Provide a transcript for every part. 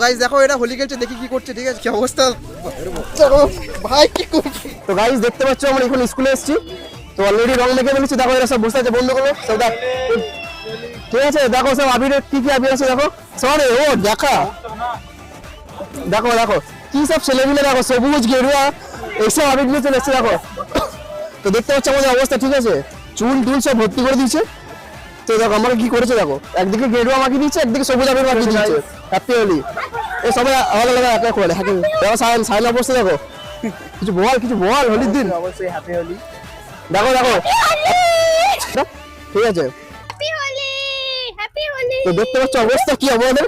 Guys দেখো এটা হোলি খেলছে, দেখি কি করছে। ঠিক আছে, কি অবস্থা ভাই, কি করছে। তো গাইস দেখতে পাচ্ছ আমরা এখন স্কুলে এসেছি, তো অলরেডি রং মেখে ফেলেছি। দেখো এরা সব বসে আছে বন্ধুগুলো সব। ঠিক আছে, দেখো সব আবির, কি কি আবির আছে দেখো। সরে ও দেখা, দেখো দেখো কি সব ছেলেগুলো, দেখো সবুজ গেরুয়া এইসব আবির নিয়ে চলে এসছে দেখো। তো দেখতে পাচ্ছ আমাদের অবস্থা। ঠিক আছে, চুল টুল সব ভর্তি করে দিয়েছে। তো দেখো আমরা কি করেছে দেখো, একদিকে গেরুয়া মাখিয়ে দিচ্ছে, একদিকে সবুজ আবির মাখিয়ে দিচ্ছে। হ্যাপি হোলি। এ সবাই আলাদা আলাদা এক এক করে হ্যাপি। দেখো সাইন অবস্থা দেখো। কিছু বল হোলির দিন। অবশ্যই হ্যাপি হোলি। দেখো দেখো ঠিক আছে, তো দেখতে পাচ্ছ অবস্থা কি আমাদের।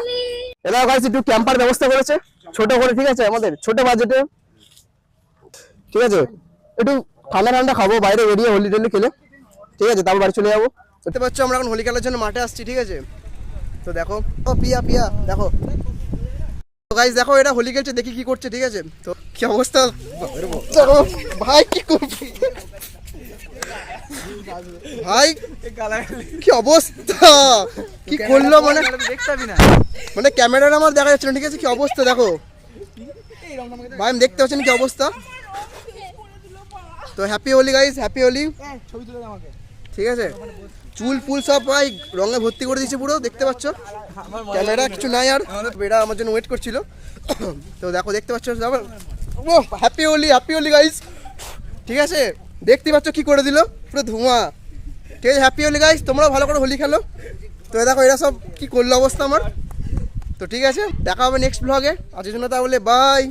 এরা গাইস একটু ক্যাম্পার ব্যবস্থা করেছে ছোট করে। ঠিক আছে, আমাদের ছোট বাজেটে। ঠিক আছে, একটু ঠান্ডা ঠান্ডা খাবো বাইরে বেরিয়ে হোলি টোলি খেলে। ঠিক আছে, তারপর বাড়ি চলে যাবো। দেখতে পাচ্ছ আমরা এখন হোলি খেলার জন্য মাঠে আসছি। ঠিক আছে, তো দেখো ও পিয়া দেখো। তো গাইস দেখো এটা হোলি খেলছে, দেখি কি করছে। ঠিক আছে, তো কি অবস্থা ভাই, কি করছে ভাই, কি অবস্থা, কি করলো মানে মানে ক্যামেরাটা আমার দেখা যাচ্ছে না। ঠিক আছে, কি অবস্থা দেখো ভাই, আমি দেখতে পাচ্ছেন কি অবস্থা। তো happy Holi guys, happy Holi. ঠিক আছে, চুল ফুল সব ভাই রঙে ভর্তি করে দিয়েছে পুরো, দেখতে পাচ্ছ। ক্যামেরা কিছু নাই আর, এটা আমার জন্য ওয়েট করছিল। তো দেখো দেখতে পাচ্ছ ও হ্যাপি হোলি গাইস। ঠিক আছে, দেখতে পাচ্ছ কি করে দিল পুরো ধোঁয়া। ঠিক আছে, হ্যাপি হোলি গাইস, তোমরাও ভালো করে হোলি খেলো। তো দেখো এরা সব কি করলো অবস্থা আমার। তো ঠিক আছে, দেখা হবে নেক্সট ব্লগে। আজকের জন্য তাহলে বাই।